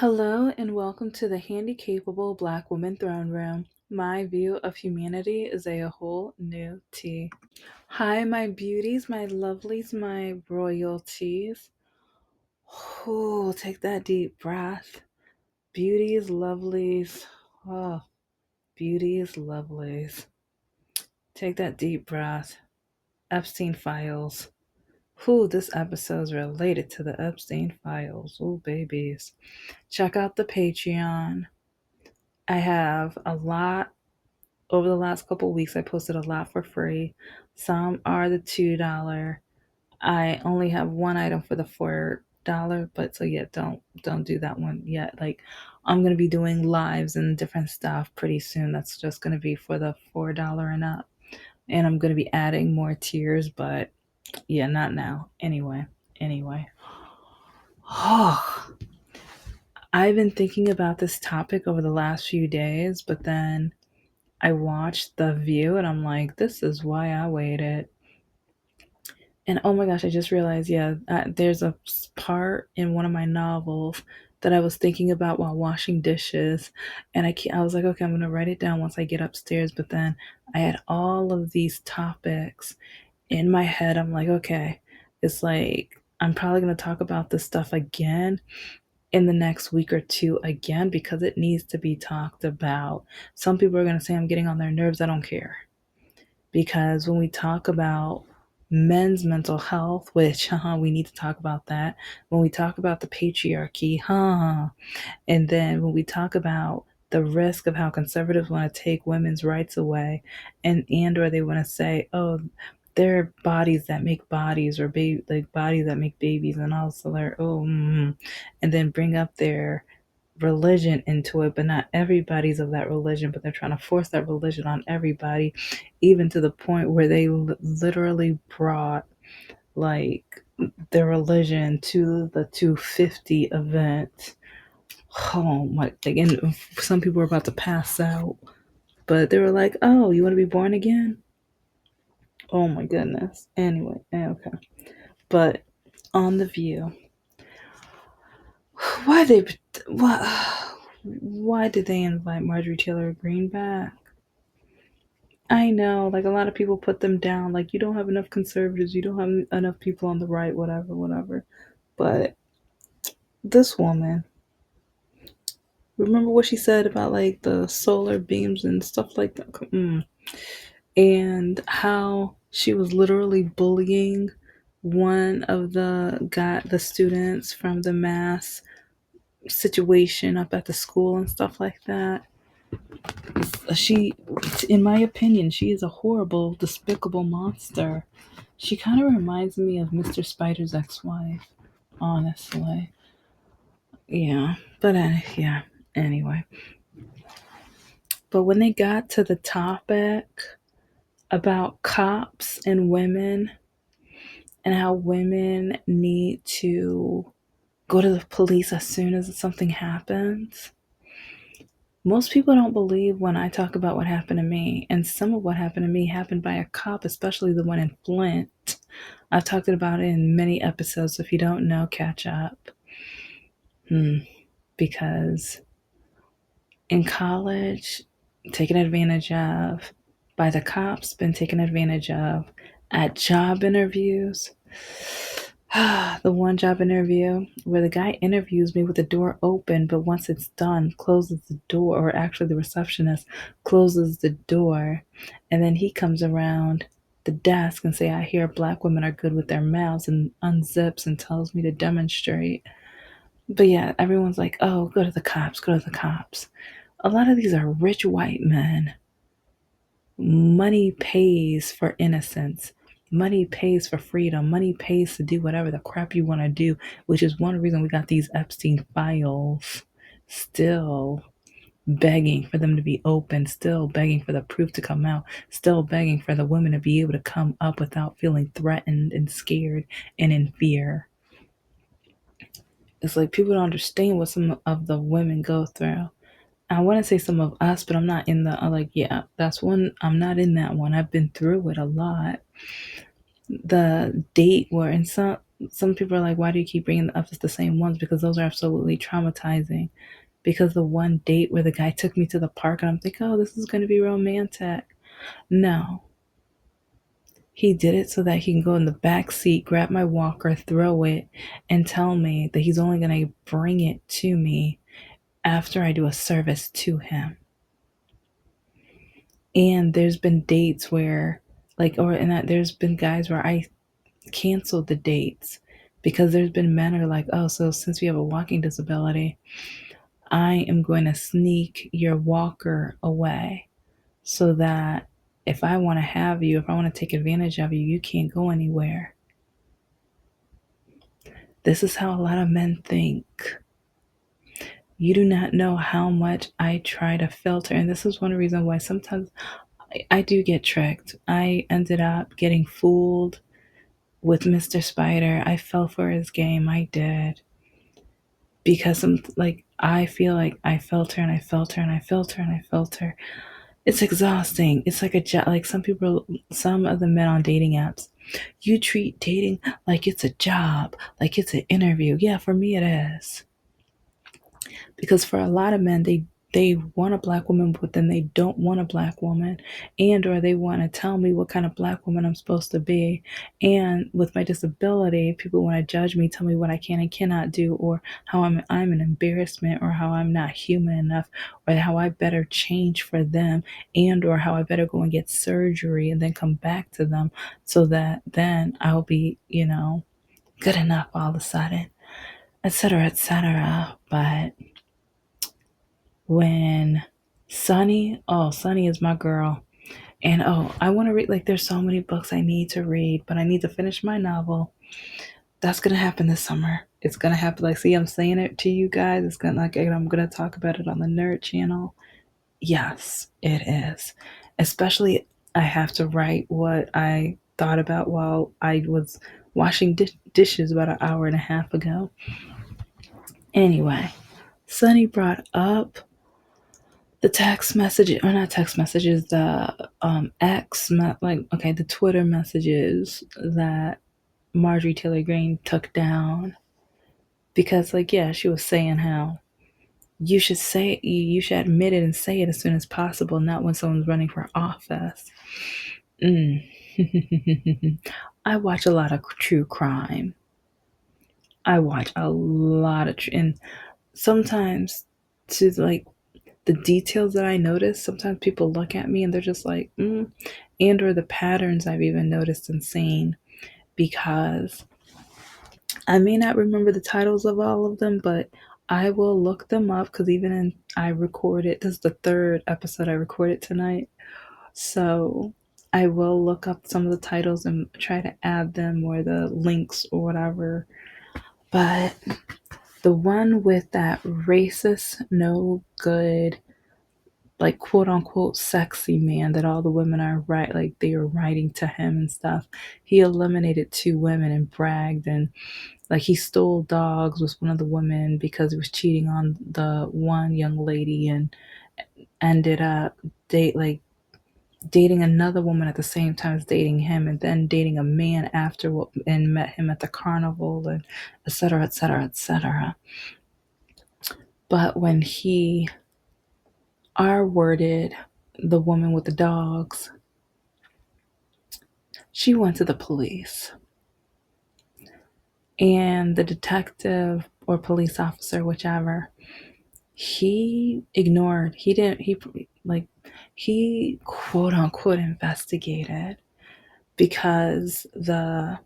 Hello and welcome to the Handicapable Black Woman Throne Room. My view of humanity is a whole new tea. Hi, my beauties, my lovelies, my royalties. Take that deep breath. Beauties, lovelies. Oh, beauties, lovelies. Take that deep breath. Epstein files. This episode is related to the Epstein files. Oh, babies. Check out the Patreon. I have a lot over the last couple of weeks. I posted a lot for free. Some are the $2. I only have one item for the $4, but so yeah, don't do that one yet. Like I'm gonna be doing lives and different stuff pretty soon. That's just gonna be for the $4 and up. And I'm gonna be adding more tiers, but yeah, not now. Anyway. Oh, I've been thinking about this topic over the last few days, but then I watched The View and I'm like, this is why I waited. And oh my gosh, I just realized, yeah, there's a part in one of my novels that I was thinking about while washing dishes. And I was like, okay, I'm going to write it down once I get upstairs. But then I had all of these topics in my head. I'm like, okay, it's like, I'm probably going to talk about this stuff again in the next week or two again because it needs to be talked about. Some people are going to say I'm getting on their nerves. I don't care. Because when we talk about men's mental health, which we need to talk about that. When we talk about the patriarchy, and then when we talk about the risk of how conservatives want to take women's rights away, and or they want to say, oh, they're bodies that make bodies, or like bodies that make babies, and also they're and then bring up their religion into it, but not everybody's of that religion, but they're trying to force that religion on everybody, even to the point where they literally brought like their religion to the 250 event. Oh my, and some people were about to pass out, but they were like, oh, you want to be born again? Oh my goodness. Anyway, okay. But on The View, why they, why did they invite Marjorie Taylor Greene back? I know, like a lot of people put them down, like you don't have enough conservatives, you don't have enough people on the right, whatever. But this woman, remember what she said about like the solar beams and stuff like that? And how she was literally bullying one of the students from the mass situation up at the school and stuff like that. She, in my opinion, she is a horrible, despicable monster. She kind of reminds me of Mr. Spider's ex-wife, honestly. Yeah, but yeah. Anyway, but when they got to the topic about cops and women and how women need to go to the police as soon as something happens, most people don't believe when I talk about what happened to me. And some of what happened to me happened by a cop, especially the one in Flint. I've talked about it in many episodes. So if you don't know, catch up. Because in college, taken advantage of by the cops, been taken advantage of at job interviews. The one job interview where the guy interviews me with the door open, but once it's done, closes the door, or actually the receptionist closes the door, and then he comes around the desk and say, I hear black women are good with their mouths, and unzips and tells me to demonstrate. But yeah, everyone's like, oh, go to the cops, go to the cops. A lot of these are rich white men. Money pays for innocence. Money pays for freedom. Money pays to do whatever the crap you want to do, which is one reason we got these Epstein files still begging for them to be open, still begging for the proof to come out, still begging for the women to be able to come up without feeling threatened and scared and in fear. It's like people don't understand what some of the women go through. I want to say some of us, but I'm not in the, like, yeah, that's one. I'm not in that one. I've been through it a lot. The date where, and some, some people are like, why do you keep bringing up the same ones? Because those are absolutely traumatizing. Because the one date where the guy took me to the park and I'm thinking, oh, this is going to be romantic. No, he did it so that he can go in the back seat, grab my walker, throw it, and tell me that he's only going to bring it to me after I do a service to him. And there's been dates where, like, or and that there's been guys where I canceled the dates because there's been men who are like, oh, so since we have a walking disability, I am going to sneak your walker away so that if I want to have you, if I want to take advantage of you, you can't go anywhere. This is how a lot of men think. You do not know how much I try to filter. And this is one reason why sometimes I do get tricked. I ended up getting fooled with Mr. Spider. I fell for his game. I did. Because I'm like, I feel like I filter and I filter and I filter and I filter. It's exhausting. It's like a job. Like some of the men on dating apps, you treat dating like it's a job, like it's an interview. Yeah, for me it is. Because for a lot of men, they want a black woman, but then they don't want a black woman, and or they want to tell me what kind of black woman I'm supposed to be. And with my disability, people want to judge me, tell me what I can and cannot do, or how I'm an embarrassment, or how I'm not human enough, or how I better change for them, and or how I better go and get surgery and then come back to them so that then I'll be, good enough all of a sudden, etc., etc. But when Sunny is my girl. And I want to read, like, there's so many books I need to read, but I need to finish my novel. That's going to happen this summer. It's going to happen. Like, see, I'm saying it to you guys. It's going to, like, I'm going to talk about it on the Nerd channel. Yes, it is. Especially, I have to write what I thought about while I was washing dishes about an hour and a half ago. Anyway, Sunny brought up the text message, or not text messages, the the Twitter messages that Marjorie Taylor Greene took down because, like, yeah, she was saying how you should admit it and say it as soon as possible, not when someone's running for office. Mm. I watch a lot of true crime. I watch a lot of and sometimes to like the details that I notice, sometimes people look at me and they're just like, and or the patterns I've even noticed and seen, because I may not remember the titles of all of them, but I will look them up because I recorded, this is the third episode I recorded tonight. So I will look up some of the titles and try to add them or the links or whatever. But the one with that racist, no good, like, quote unquote sexy man that all the women are like they were writing to him and stuff. He eliminated two women and bragged, and like he stole dogs with one of the women because he was cheating on the one young lady, and ended up dating another woman at the same time as dating him, and then dating a man after, and met him at the carnival, and etc., etc., etc. But when he R-worded the woman with the dogs, she went to the police. And the detective or police officer, whichever, he ignored, he didn't, he quote unquote investigated because the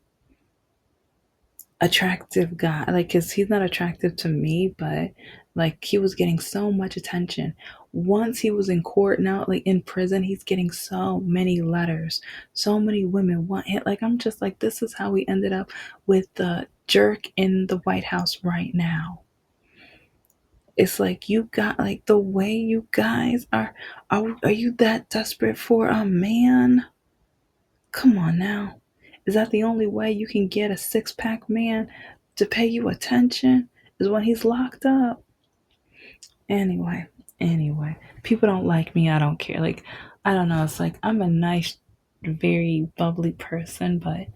attractive guy, like, cause he's not attractive to me, but like he was getting so much attention. Once he was in court, now like in prison, he's getting so many letters. So many women want him. Like, I'm just like, this is how we ended up with the jerk in the White House right now. It's like, you got, like, the way you guys are you that desperate for a man? Come on now. Is that the only way you can get a six-pack man to pay you attention? Is when he's locked up? Anyway, people don't like me. I don't care. Like, I don't know. It's like I'm a nice, very bubbly person, but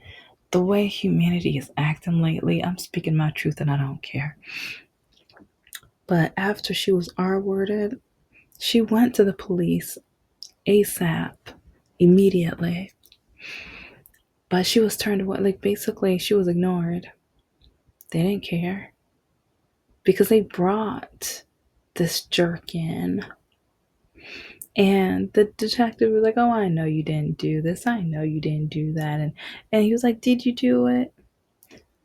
The way humanity is acting lately, I'm speaking my truth and I don't care. But after she was R-worded, she went to the police ASAP, immediately. But she was turned away. Like, basically, she was ignored. They didn't care because they brought this jerk in. And the detective was like, "Oh, I know you didn't do this. I know you didn't do that." And he was like, "Did you do it?"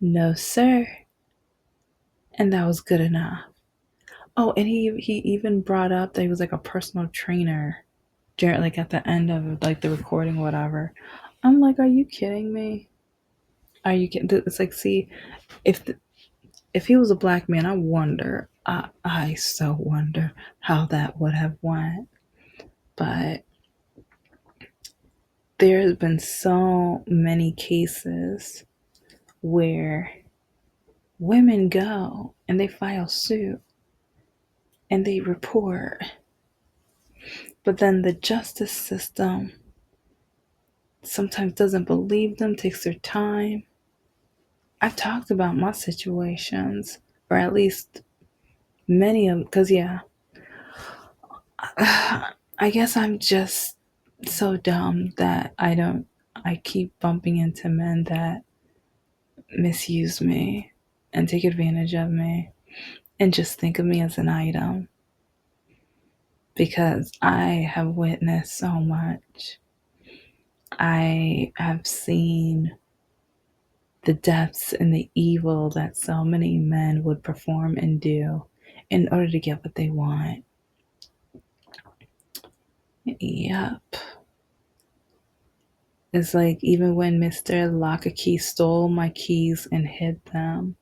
"No, sir." And that was good enough. Oh, and he even brought up that he was like a personal trainer during, like, at the end of like the recording, whatever. I'm like, are you kidding me? Are you kidding? It's like, see, if if he was a black man, I wonder. I so wonder how that would have went. But there has been so many cases where women go and they file suit and they report, but then the justice system sometimes doesn't believe them, takes their time. I've talked about my situations, or at least many of them, because, yeah, I guess I'm just so dumb that I keep bumping into men that misuse me and take advantage of me and just think of me as an item, because I have witnessed so much. I have seen the depths and the evil that so many men would perform and do in order to get what they want. Yep. It's like, even when Mr. Lockakey stole my keys and hid them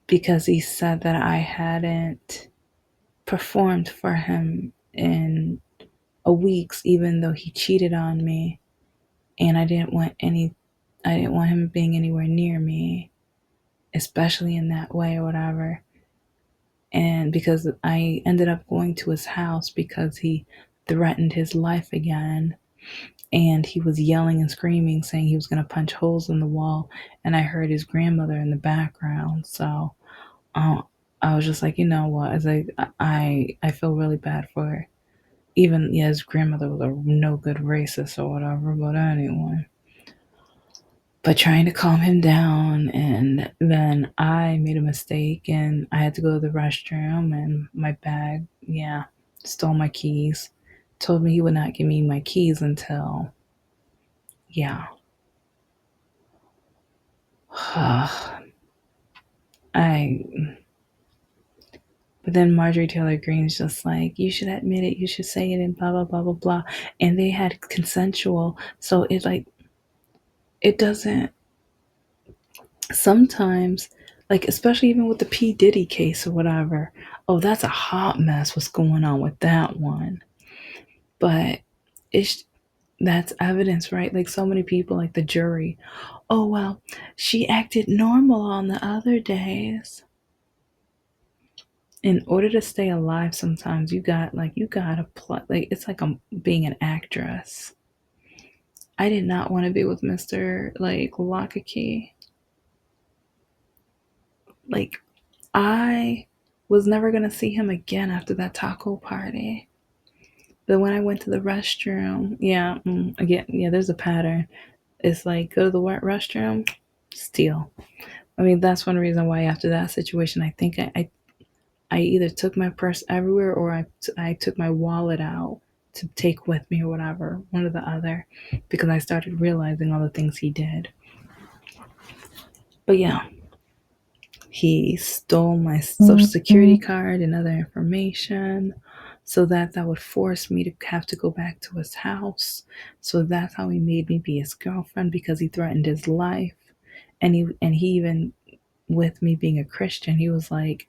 because he said that I hadn't performed for him in a weeks, even though he cheated on me, and I didn't want him being anywhere near me, especially in that way or whatever. And because I ended up going to his house because he threatened his life again, and he was yelling and screaming, saying he was going to punch holes in the wall, and I heard his grandmother in the background. So I was just like, you know what? It's like, I feel really bad for her. Even, yeah, his grandmother was a no good racist or whatever, but anyway. But trying to calm him down, and then I made a mistake and I had to go to the restroom, and my bag, yeah, stole my keys. Told me he would not give me my keys until, yeah. I But then Marjorie Taylor Greene's just like, you should admit it, you should say it, and blah blah blah blah blah. And they had consensual, so it, like, it doesn't sometimes, like, especially even with the P. Diddy case or whatever. Oh, that's a hot mess, what's going on with that one. But it's that's evidence, right? Like, so many people, like the jury, oh well, she acted normal on the other days. In order to stay alive, sometimes you gotta play, like, it's like I'm being an actress. I did not want to be with Mr. like Lockakey. Like, I was never gonna see him again after that taco party. But when I went to the restroom, yeah, again, yeah, there's a pattern. It's like, go to the restroom, steal. I mean, that's one reason why after that situation, I think I either took my purse everywhere, or I took my wallet out to take with me or whatever, one or the other, because I started realizing all the things he did. But yeah, he stole my social security card and other information, so that would force me to have to go back to his house. So that's how he made me be his girlfriend, because he threatened his life. And he even, with me being a Christian, he was like,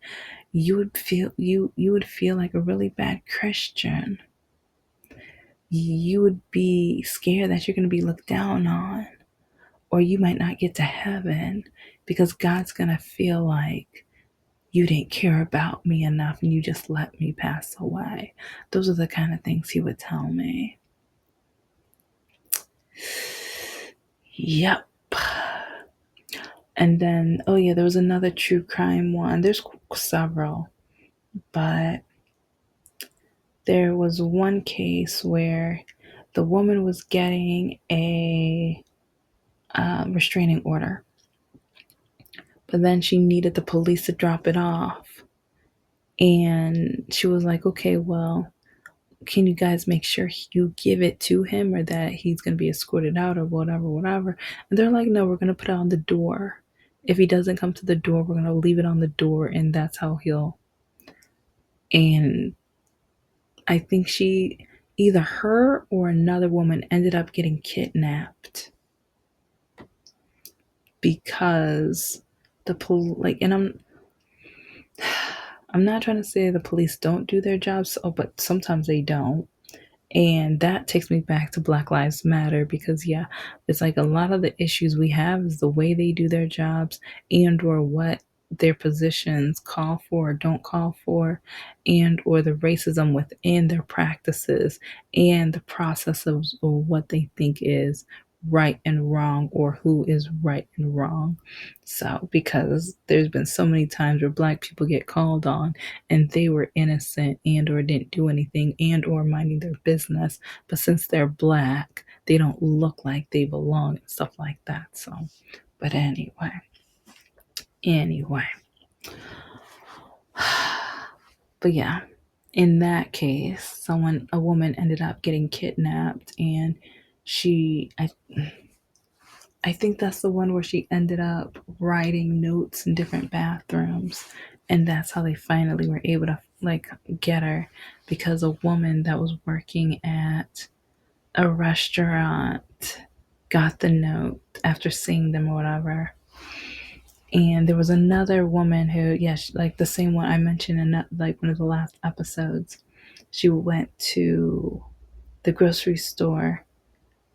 you would feel like a really bad Christian. You would be scared that you're going to be looked down on, or you might not get to heaven, because God's going to feel like you didn't care about me enough and you just let me pass away. Those are the kind of things he would tell me. Yep. And then, oh yeah, there was another true crime one. There's several, but there was one case where the woman was getting a restraining order, but then she needed the police to drop it off. And she was like, okay, well, can you guys make sure you give it to him or that he's going to be escorted out or whatever, whatever. And they're like, no, we're going to put it on the door. If he doesn't come to the door, we're going to leave it on the door and that's how he'll. And I think either her or another woman ended up getting kidnapped because and I'm not trying to say the police don't do their jobs, but sometimes they don't. And that takes me back to Black Lives Matter because yeah, it's like a lot of the issues we have is the way they do their jobs and or what their positions call for or don't call for and or the racism within their practices and the process of what they think is right and wrong or who is right and wrong. So because there's been so many times where black people get called on and they were innocent and or didn't do anything and or minding their business, but since they're black they don't look like they belong and stuff like that. So but anyway but yeah, in that case a woman ended up getting kidnapped and she I think that's the one where she ended up writing notes in different bathrooms. And that's how they finally were able to like get her because a woman that was working at a restaurant got the note after seeing them or whatever. And there was another woman who, like the same one I mentioned in like one of the last episodes. She went to the grocery store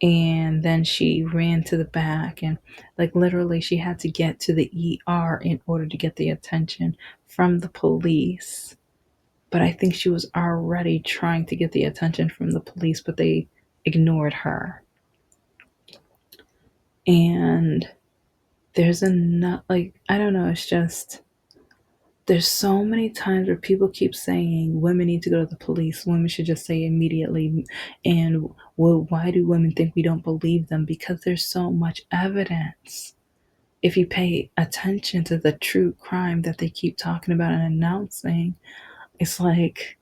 and then she ran to the back and like literally she had to get to the ER in order to get the attention from the police. But I think she was already trying to get the attention from the police, but they ignored her. And there's enough, like, I don't know, it's just there's so many times where people keep saying women need to go to the police, women should just say immediately. And well, why do women think we don't believe them? Because there's so much evidence. If you pay attention to the true crime that they keep talking about and announcing, it's like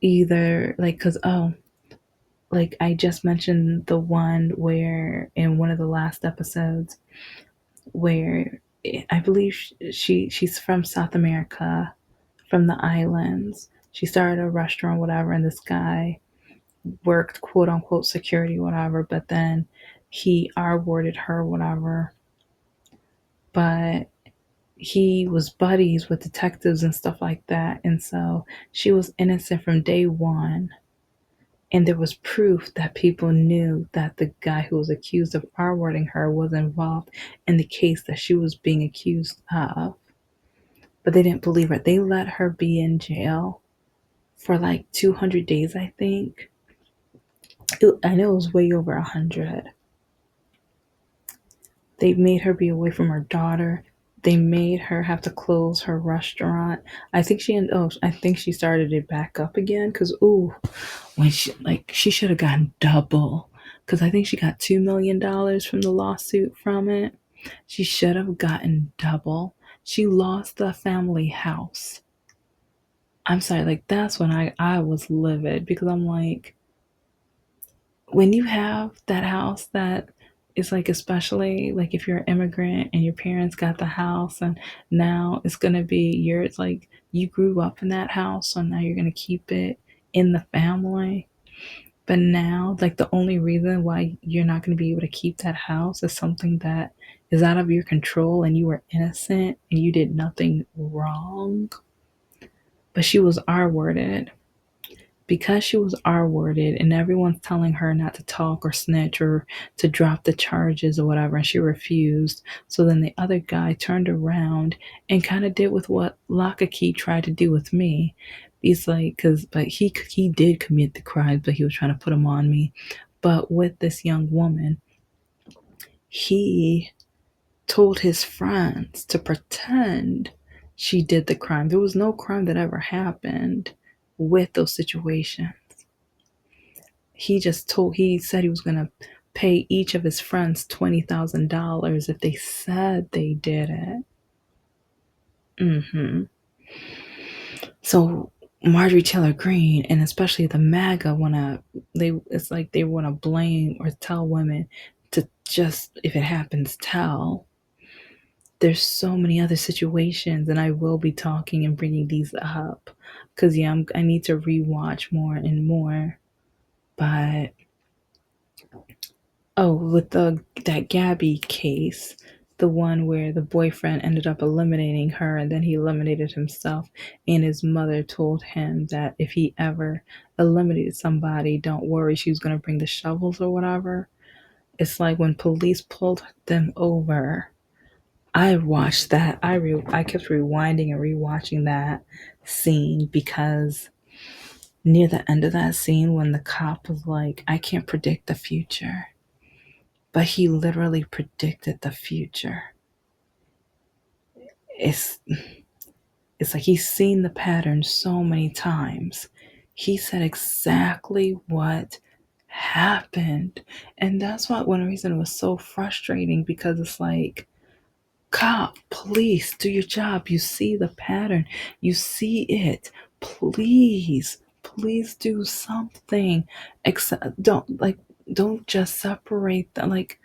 either like because like I just mentioned the one where in one of the last episodes where I believe she's from South America, from the islands. She started a restaurant, whatever, and this guy worked quote unquote security, whatever, but then he R-worded her, whatever. But he was buddies with detectives and stuff like that. And so she was innocent from day one. And there was proof that people knew that the guy who was accused of R-wording her was involved in the case that she was being accused of. But they didn't believe her. They let her be in jail for like 200 days, I think. I know it was way over 100. They made her be away from her daughter. They made her have to close her restaurant. I think she started it back up again because when she should have gotten double because I think she got $2 million from the lawsuit from it. She should have gotten double. She lost the family house. I'm sorry, like that's when I was livid because I'm like, when you have that house that is like, especially like if you're an immigrant and your parents got the house and now it's gonna be yours, like you grew up in that house, so now you're gonna keep it in the family. But now, like the only reason why you're not gonna be able to keep that house is something that is out of your control and you were innocent and you did nothing wrong. But she was R worded because she was R worded and everyone's telling her not to talk or snitch or to drop the charges or whatever, and she refused. So then the other guy turned around and kind of did with what Lakaki tried to do with me. He's like, but he did commit the crimes, but he was trying to put them on me. But with this young woman, he told his friends to pretend she did the crime. There was no crime that ever happened with those situations. He said he was going to pay each of his friends $20,000 if they said they did it. So Marjorie Taylor Greene and especially the MAGA it's like they want to blame or tell women to just, if it happens, tell. There's so many other situations, and I will be talking and bringing these up because yeah, I need to rewatch more and more. But oh, with that Gabby case, the one where the boyfriend ended up eliminating her and then he eliminated himself, and his mother told him that if he ever eliminated somebody, don't worry, she was going to bring the shovels or whatever. It's like when police pulled them over. I watched that. I kept rewinding and rewatching that scene because near the end of that scene when the cop was like, I can't predict the future, but he literally predicted the future. It's it's like he's seen the pattern so many times. He said exactly what happened. And that's why one reason it was so frustrating because it's like, cop, police, do your job. You see the pattern. You see it. Please do something. Except don't just separate them. Like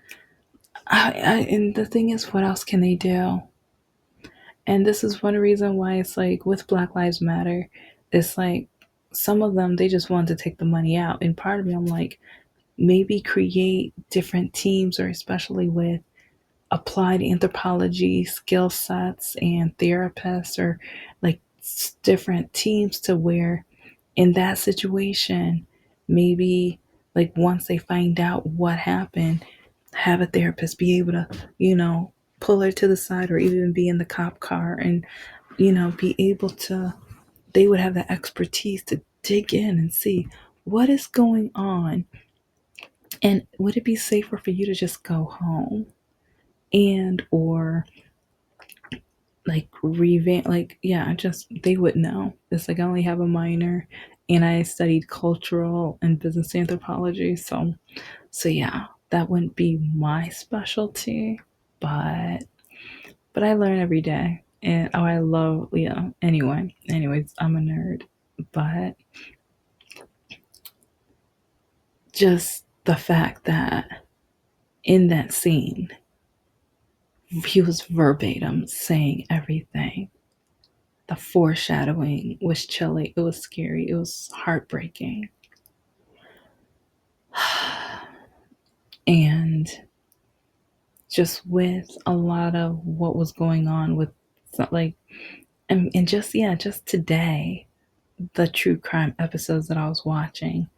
and the thing is, what else can they do? And this is one reason why it's like with Black Lives Matter, it's like some of them they just want to take the money out. And part of me, I'm like, maybe create different teams, or especially with applied anthropology skill sets and therapists, or like different teams to where in that situation, maybe like once they find out what happened, have a therapist be able to, pull her to the side or even be in the cop car and, be able to, they would have the expertise to dig in and see what is going on. And would it be safer for you to just go home and, or like revamp, like, yeah, just they would know. It's like I only have a minor and I studied cultural and business anthropology. So yeah, that wouldn't be my specialty, but I learn every day. And oh, I love, anyways, I'm a nerd. But just the fact that in that scene he was verbatim saying everything. The foreshadowing was chilly. It was scary. It was heartbreaking. And just with a lot of what was going on with, like, and just, yeah, just today, the true crime episodes that I was watching,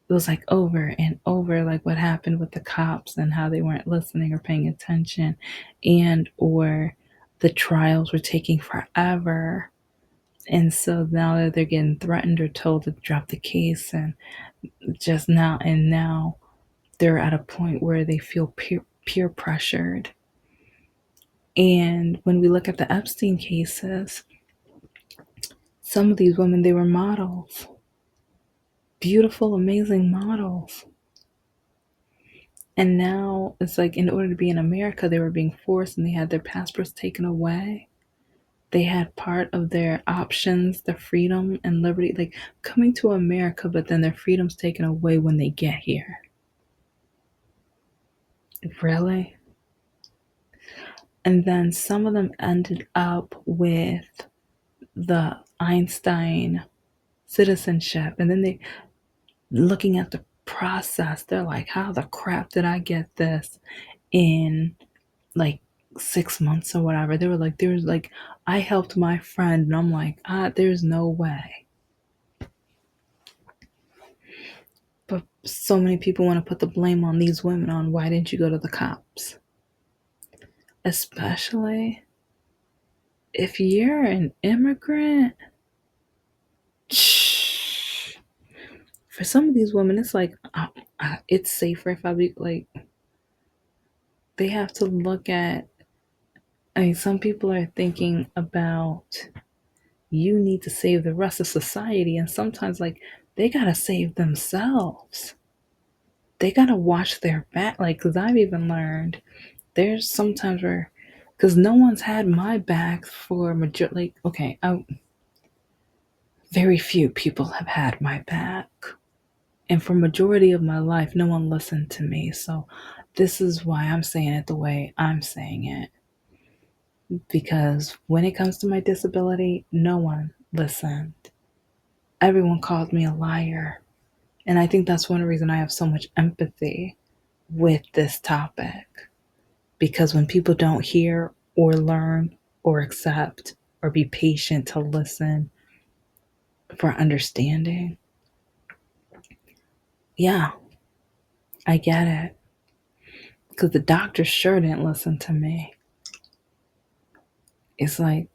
it was like over and over, like what happened with the cops and how they weren't listening or paying attention, and or the trials were taking forever. And so now that they're getting threatened or told to drop the case, and now they're at a point where they feel peer pressured. And when we look at the Epstein cases, some of these women, they were models, beautiful, amazing models. And now it's like in order to be in America, they were being forced and they had their passports taken away. They had part of their options, their freedom and liberty, like coming to America, but then their freedom's taken away when they get here. Really? And then some of them ended up with the Einstein citizenship. And then they, looking at the process, they're like, how the crap did I get this in like 6 months or whatever? They were like, there's like, I helped my friend. And I'm like, there's no way. But so many people want to put the blame on these women on why didn't you go to the cops? Especially if you're an immigrant. For some of these women, it's like, it's safer if I be like, They have to look at, I mean, some people are thinking about you need to save the rest of society, and sometimes, like, they gotta save themselves. They gotta watch their back. Like, because I've even learned there's sometimes where, because no one's had my back for major, like, okay, very few people have had my back. And for majority of my life, no one listened to me. So this is why I'm saying it the way I'm saying it. Because when it comes to my disability, no one listened. Everyone called me a liar. And I think that's one reason I have so much empathy with this topic. Because when people don't hear or learn or accept or be patient to listen for understanding, yeah, I get it. Because the doctor sure didn't listen to me. It's like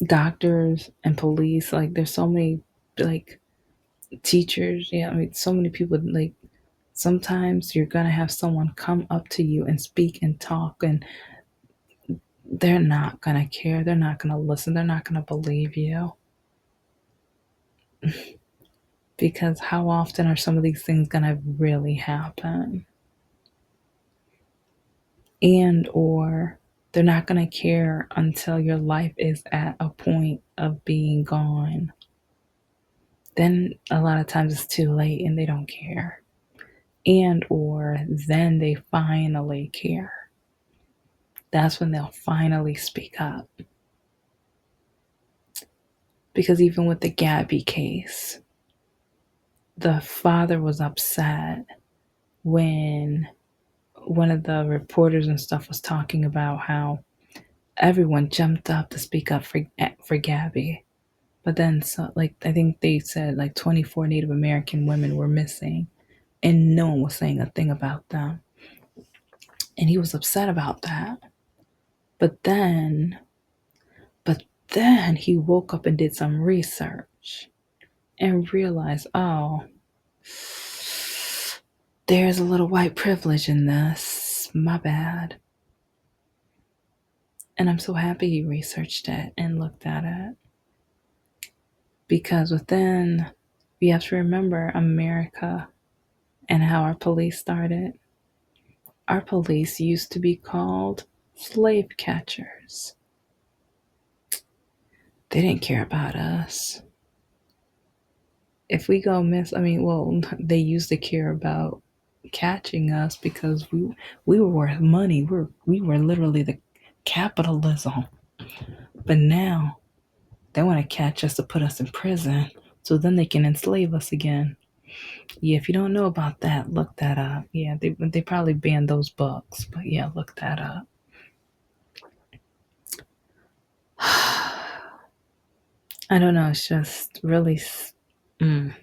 doctors and police, like there's so many, like, teachers, yeah, I mean, so many people, like, sometimes you're gonna have someone come up to you and speak and talk, and they're not gonna care, they're not gonna listen, they're not gonna believe you. Because how often are some of these things gonna really happen? And or they're not gonna care until your life is at a point of being gone. Then a lot of times it's too late and they don't care. And or then they finally care. That's when they'll finally speak up. Because even with the Gabby case, the father was upset when one of the reporters and stuff was talking about how everyone jumped up to speak up for Gabby. But then, so, like, I think they said like 24 Native American women were missing, and no one was saying a thing about them. And he was upset about that. But then, but then he woke up and did some research and realized, oh, there's a little white privilege in this. My bad. And I'm so happy he researched it and looked at it. Because within, we have to remember America and how our police started. Our police used to be called slave catchers. They didn't care about us. If we go miss, I mean, well, they used to care about catching us because we were worth money. We were literally the capitalism. But now they want to catch us to put us in prison so then they can enslave us again. Yeah, if you don't know about that, look that up. Yeah, they probably banned those books, but yeah, look that up. I don't know. It's just really, mm.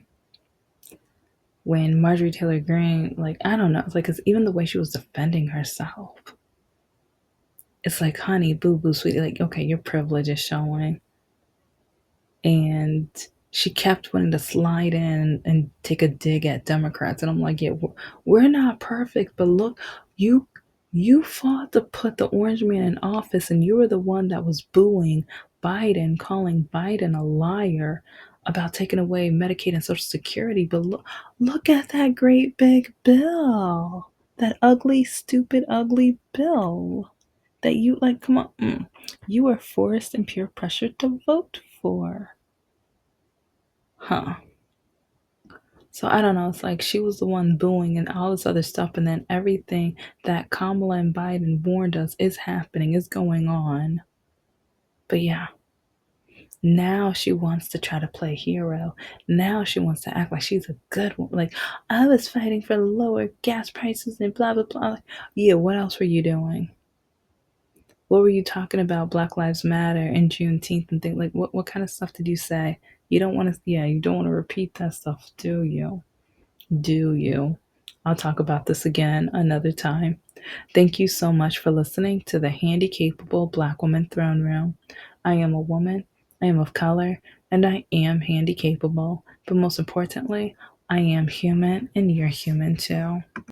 When Marjorie Taylor Greene, like, I don't know. It's like, 'cause even the way she was defending herself, it's like, honey, boo boo, sweetie, like, okay, your privilege is showing. And she kept wanting to slide in and take a dig at Democrats, and I'm like, yeah, we're not perfect, but look, you you fought to put the orange man in office, and you were the one that was booing Biden, calling Biden a liar about taking away Medicaid and Social Security. But look at that great big bill, that ugly, stupid, ugly bill that you, like, come on, you were forced and peer pressured to vote for. Huh. So I don't know. It's like she was the one booing and all this other stuff, and then everything that Kamala and Biden warned us is happening, is going on. But yeah, now she wants to try to play hero. Now she wants to act like she's a good one. Like, I was fighting for lower gas prices and blah, blah, blah. Like, yeah, what else were you doing? What were you talking about? Black Lives Matter and Juneteenth and things like, what kind of stuff did you say? You don't want to, yeah, you don't want to repeat that stuff, do you? Do you? I'll talk about this again another time. Thank you so much for listening to the Handicapable Black Woman Throne Room. I am a woman, I am of color, and I am handicapable. But most importantly, I am human, and you're human too.